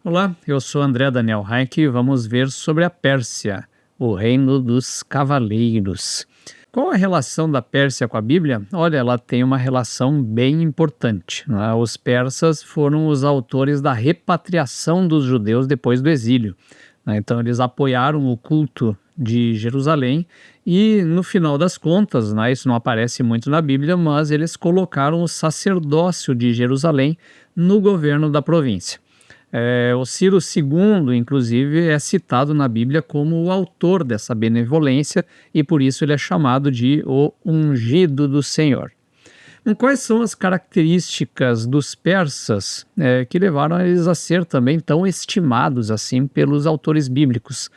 Olá, eu sou André Daniel Heinck e vamos ver sobre a Pérsia, o reino dos cavaleiros. Qual a relação da Pérsia com a Bíblia? Olha, ela tem uma relação bem importante, né? Os persas foram os autores da repatriação dos judeus depois do exílio, né? Então, eles apoiaram o culto de Jerusalém e, no final das contas, né, isso não aparece muito na Bíblia, mas eles colocaram o sacerdócio de Jerusalém no governo da província. O Ciro II, inclusive, é citado na Bíblia como o autor dessa benevolência e por isso ele é chamado de o ungido do Senhor. Quais são as características dos persas que levaram eles a ser também tão estimados assim pelos autores bíblicos?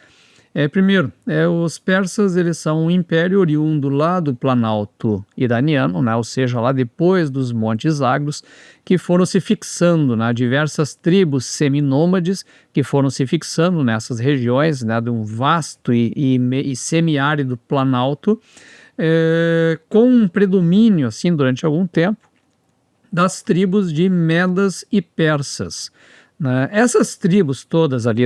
Primeiro, os persas eles são um império oriundo lá do Planalto iraniano, né, ou seja, lá depois dos Montes Zagros, que foram se fixando, né, diversas tribos seminômades que foram se fixando nessas regiões, né, de um vasto e semiárido Planalto, com um predomínio, assim, durante algum tempo, das tribos de Medas e Persas, né? Essas tribos todas ali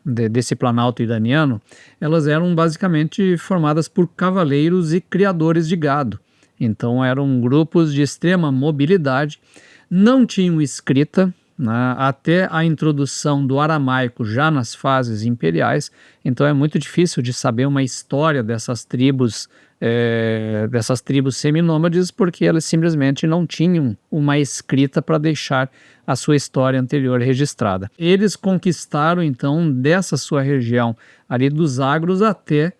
desse planalto iraniano, elas eram basicamente formadas por cavaleiros e criadores de gado. Então eram grupos de extrema mobilidade, não tinham escrita, né, até a introdução do aramaico já nas fases imperiais. Então é muito difícil de saber uma história dessas tribos seminômades, porque elas simplesmente não tinham uma escrita para deixar a sua história anterior registrada. Eles conquistaram então dessa sua região ali dos Zagros até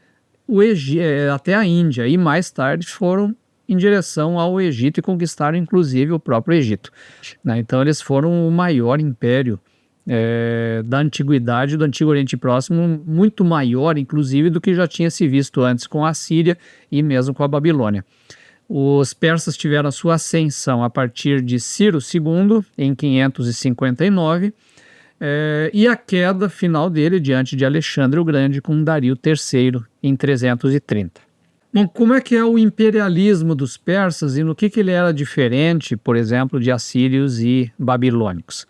até a Índia, e mais tarde foram em direção ao Egito e conquistaram inclusive o próprio Egito, né? Então eles foram o maior império da antiguidade, do Antigo Oriente Próximo, muito maior inclusive do que já tinha se visto antes com a Síria e mesmo com a Babilônia. Os persas tiveram a sua ascensão a partir de Ciro II, em 559, e a queda final dele diante de Alexandre o Grande com Dario III em 330. Bom, como é que é o imperialismo dos persas e no que ele era diferente, por exemplo, de assírios e babilônicos?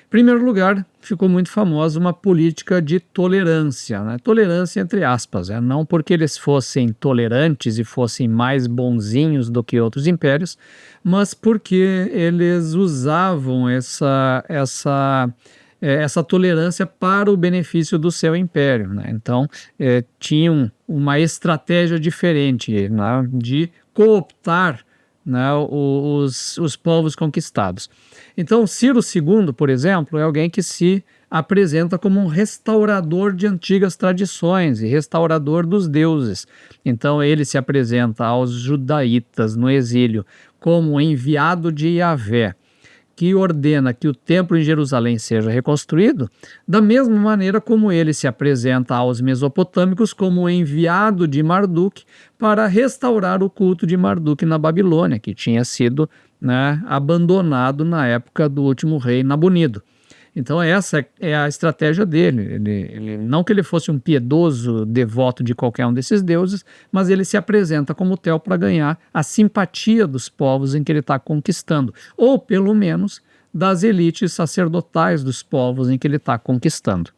Em primeiro lugar, ficou muito famosa uma política de tolerância, né? Tolerância entre aspas, não porque eles fossem tolerantes e fossem mais bonzinhos do que outros impérios, mas porque eles usavam essa tolerância para o benefício do seu império, né? Então, tinham uma estratégia diferente, né, de cooptar, né, os povos conquistados. Então, Ciro II, por exemplo, é alguém que se apresenta como um restaurador de antigas tradições e restaurador dos deuses. Então, ele se apresenta aos judaítas no exílio como enviado de Yahvé, que ordena que o templo em Jerusalém seja reconstruído, da mesma maneira como ele se apresenta aos mesopotâmicos como enviado de Marduk para restaurar o culto de Marduk na Babilônia, que tinha sido, né, abandonado na época do último rei Nabonido. Então essa é a estratégia dele. Não que ele fosse um piedoso devoto de qualquer um desses deuses, mas ele se apresenta como tal para ganhar a simpatia dos povos em que ele está conquistando, ou pelo menos das elites sacerdotais dos povos em que ele está conquistando.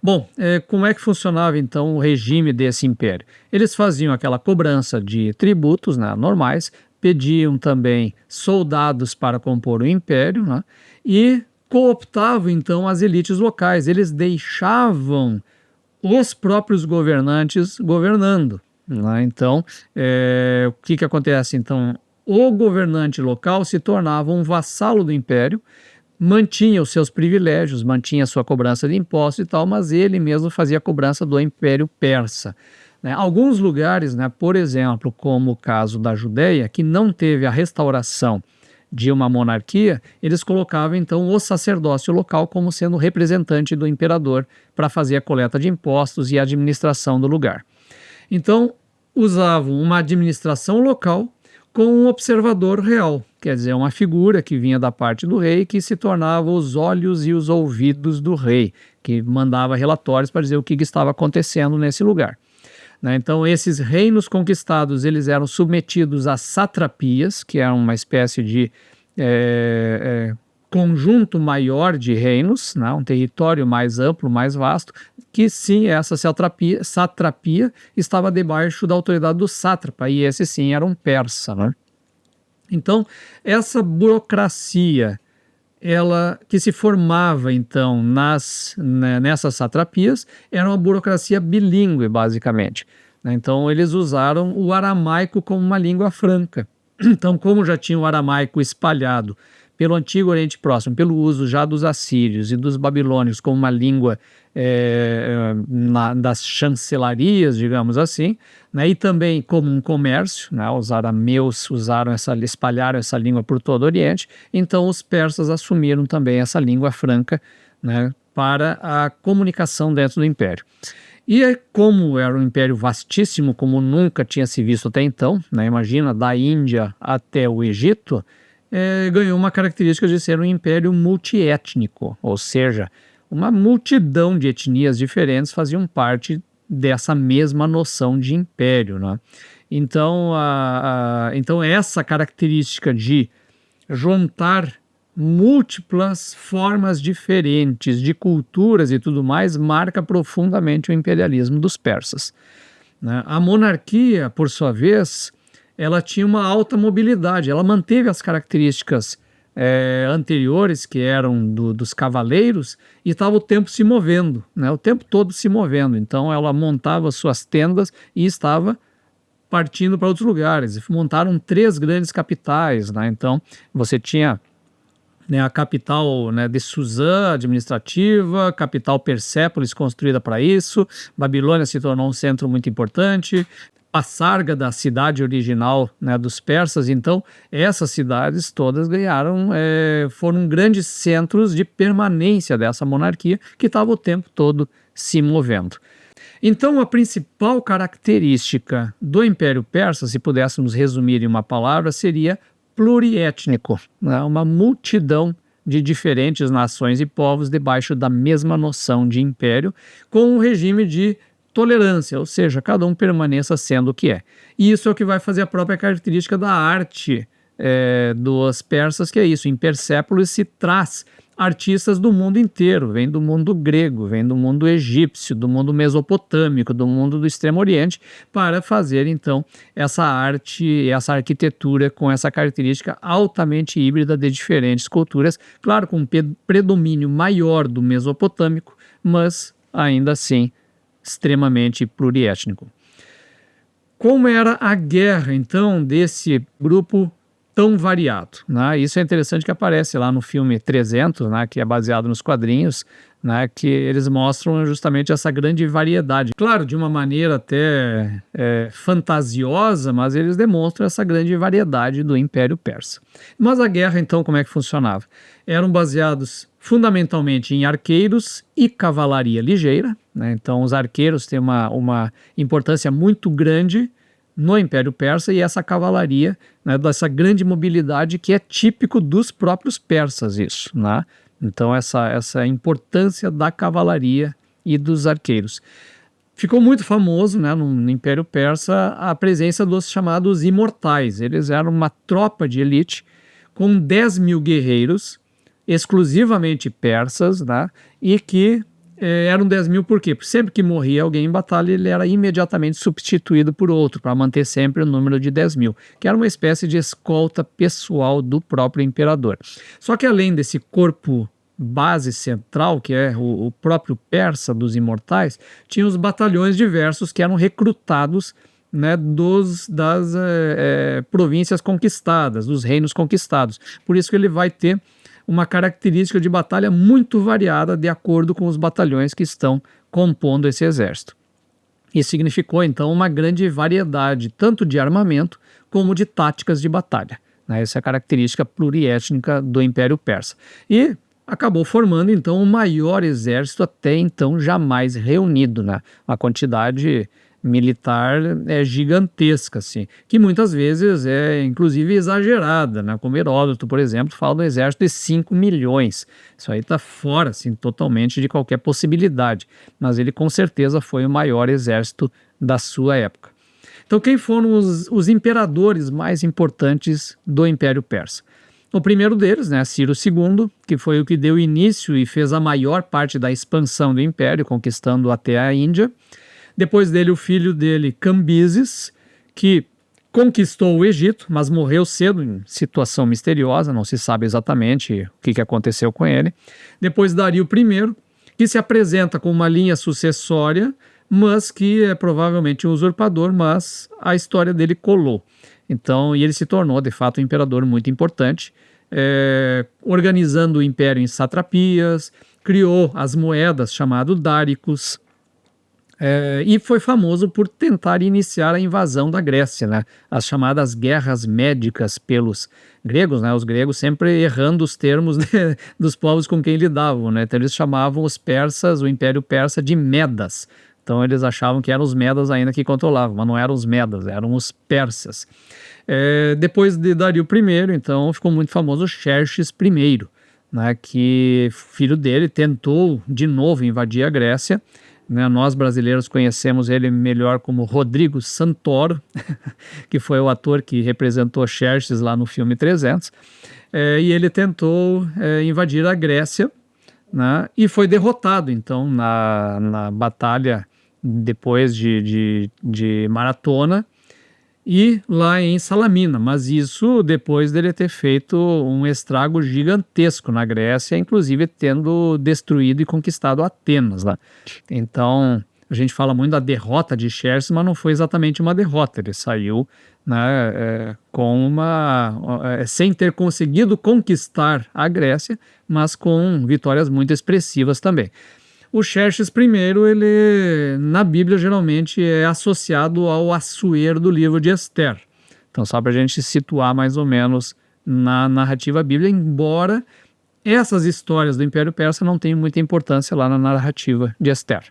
Bom, como é que funcionava então o regime desse império? Eles faziam aquela cobrança de tributos, né, normais, pediam também soldados para compor o império, né, e cooptavam então as elites locais. Eles deixavam os próprios governantes governando, né? Então, o que acontece? Então, o governante local se tornava um vassalo do império, mantinha os seus privilégios, mantinha a sua cobrança de impostos e tal, mas ele mesmo fazia a cobrança do Império Persa, né? Alguns lugares, né, por exemplo, como o caso da Judéia, que não teve a restauração de uma monarquia, eles colocavam então o sacerdócio local como sendo representante do imperador para fazer a coleta de impostos e a administração do lugar. Então, usavam uma administração local com um observador real, quer dizer, uma figura que vinha da parte do rei que se tornava os olhos e os ouvidos do rei, que mandava relatórios para dizer o que estava acontecendo nesse lugar, né? Então, esses reinos conquistados, eles eram submetidos a satrapias, que eram uma espécie de conjunto maior de reinos, né, um território mais amplo, mais vasto, que sim, essa satrapia estava debaixo da autoridade do sátrapa, e esse sim era um persa, né? Então, essa burocracia, ela que se formava então nessas satrapias, era uma burocracia bilíngue, basicamente, né? Então, eles usaram o aramaico como uma língua franca. Então, como já tinha o aramaico espalhado pelo Antigo Oriente Próximo, pelo uso já dos assírios e dos babilônios como uma língua das chancelarias, digamos assim, né, e também como um comércio, né, os arameus espalharam essa língua por todo o Oriente, então os persas assumiram também essa língua franca, né, para a comunicação dentro do império. E como era um império vastíssimo, como nunca tinha se visto até então, né, imagina, da Índia até o Egito, ganhou uma característica de ser um império multiétnico, ou seja, uma multidão de etnias diferentes faziam parte dessa mesma noção de império, né? Então, então essa característica de juntar múltiplas formas diferentes de culturas e tudo mais marca profundamente o imperialismo dos persas, né? A monarquia, por sua vez, ela tinha uma alta mobilidade, ela manteve as características anteriores, que eram dos cavaleiros, e estava o tempo se movendo, né? O tempo todo se movendo. Então ela montava suas tendas e estava partindo para outros lugares. Montaram 3 grandes capitais, né? Então você tinha, né, a capital, né, de Suzã, administrativa, capital Persépolis, construída para isso. Babilônia se tornou um centro muito importante. Pasarga, da cidade original, né, dos persas. Então essas cidades todas foram grandes centros de permanência dessa monarquia que estava o tempo todo se movendo. Então a principal característica do Império Persa, se pudéssemos resumir em uma palavra, seria pluriétnico, né, uma multidão de diferentes nações e povos debaixo da mesma noção de império, com um regime de tolerância, ou seja, cada um permaneça sendo o que é. E isso é o que vai fazer a própria característica da arte dos persas, que é isso. Em Persépolis se traz artistas do mundo inteiro, vem do mundo grego, vem do mundo egípcio, do mundo mesopotâmico, do mundo do Extremo Oriente, para fazer então essa arte, essa arquitetura com essa característica altamente híbrida de diferentes culturas, claro, com um predomínio maior do mesopotâmico, mas ainda assim extremamente pluriétnico. Como era a guerra, então, desse grupo tão variado, né? Isso é interessante, que aparece lá no filme 300, né, que é baseado nos quadrinhos, né, que eles mostram justamente essa grande variedade. Claro, de uma maneira até fantasiosa, mas eles demonstram essa grande variedade do Império Persa. Mas a guerra, então, como é que funcionava? Eram baseados fundamentalmente em arqueiros e cavalaria ligeira, né? Então os arqueiros têm uma importância muito grande no Império Persa, e essa cavalaria, né, dessa grande mobilidade que é típico dos próprios persas, isso, né? Então essa importância da cavalaria e dos arqueiros. Ficou muito famoso, né, no Império Persa, a presença dos chamados imortais. Eles eram uma tropa de elite com 10 mil guerreiros, exclusivamente persas, né, e que eram 10 mil por quê? Porque sempre que morria alguém em batalha, ele era imediatamente substituído por outro, para manter sempre o número de 10 mil, que era uma espécie de escolta pessoal do próprio imperador. Só que além desse corpo base central, que é o próprio persa dos imortais, tinha os batalhões diversos que eram recrutados, né, das províncias conquistadas, dos reinos conquistados. Por isso que ele vai ter uma característica de batalha muito variada de acordo com os batalhões que estão compondo esse exército. Isso significou, então, uma grande variedade tanto de armamento como de táticas de batalha, né? Essa é a característica pluriétnica do Império Persa. E acabou formando, então, o maior exército até então jamais reunido, né? Uma quantidade militar gigantesca, assim, que muitas vezes é inclusive exagerada, né? Como Heródoto, por exemplo, fala do exército de 5 milhões. Isso aí está fora, assim, totalmente de qualquer possibilidade, mas ele com certeza foi o maior exército da sua época. Então, quem foram os imperadores mais importantes do Império Persa? O primeiro deles, né, Ciro II, que foi o que deu início e fez a maior parte da expansão do império, conquistando até a Índia. Depois dele, o filho dele, Cambises, que conquistou o Egito, mas morreu cedo em situação misteriosa, não se sabe exatamente o que aconteceu com ele. Depois, Dario I, que se apresenta com uma linha sucessória, mas que é provavelmente um usurpador, mas a história dele colou. Então, e ele se tornou, de fato, um imperador muito importante, organizando o império em satrapias, criou as moedas chamado dáricos, e foi famoso por tentar iniciar a invasão da Grécia, né? As chamadas guerras médicas pelos gregos, né? Os gregos sempre errando os termos dos povos com quem lidavam, né? Então eles chamavam os persas, o Império Persa, de Medas. Então eles achavam que eram os Medas ainda que controlavam, mas não eram os Medas, eram os persas. Depois de Dario I, então, ficou muito famoso Xerxes I, né, que filho dele tentou de novo invadir a Grécia, né. Nós brasileiros conhecemos ele melhor como Rodrigo Santoro, que foi o ator que representou Xerxes lá no filme 300, e ele tentou invadir a Grécia, né, e foi derrotado então na batalha depois de Maratona, e lá em Salamina, mas isso depois dele ter feito um estrago gigantesco na Grécia, inclusive tendo destruído e conquistado Atenas lá. Então, a gente fala muito da derrota de Xerxes, mas não foi exatamente uma derrota, ele saiu, né, sem ter conseguido conquistar a Grécia, mas com vitórias muito expressivas também. O Xerxes I, ele na Bíblia geralmente é associado ao Assuero do livro de Ester. Então, só para a gente situar mais ou menos na narrativa bíblica, embora essas histórias do Império Persa não tenham muita importância lá na narrativa de Ester.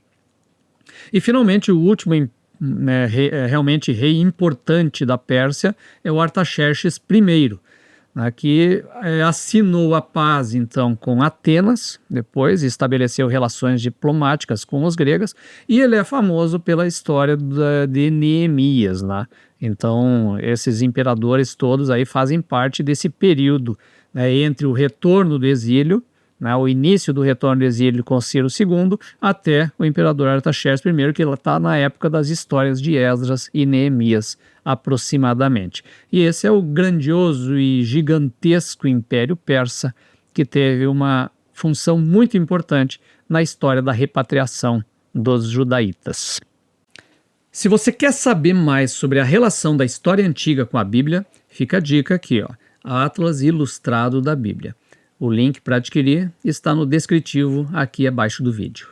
E finalmente o último realmente rei importante da Pérsia é o Artaxerxes I, né, que assinou a paz então com Atenas, depois estabeleceu relações diplomáticas com os gregos, e ele é famoso pela história de Neemias, né? Então esses imperadores todos aí fazem parte desse período, né, entre o retorno do exílio, né, o início do retorno do exílio com Ciro II, até o imperador Artaxerxes I, que está na época das histórias de Esdras e Neemias, aproximadamente. E esse é o grandioso e gigantesco Império Persa, que teve uma função muito importante na história da repatriação dos judaítas. Se você quer saber mais sobre a relação da história antiga com a Bíblia, fica a dica aqui, ó, Atlas Ilustrado da Bíblia. O link para adquirir está no descritivo aqui abaixo do vídeo.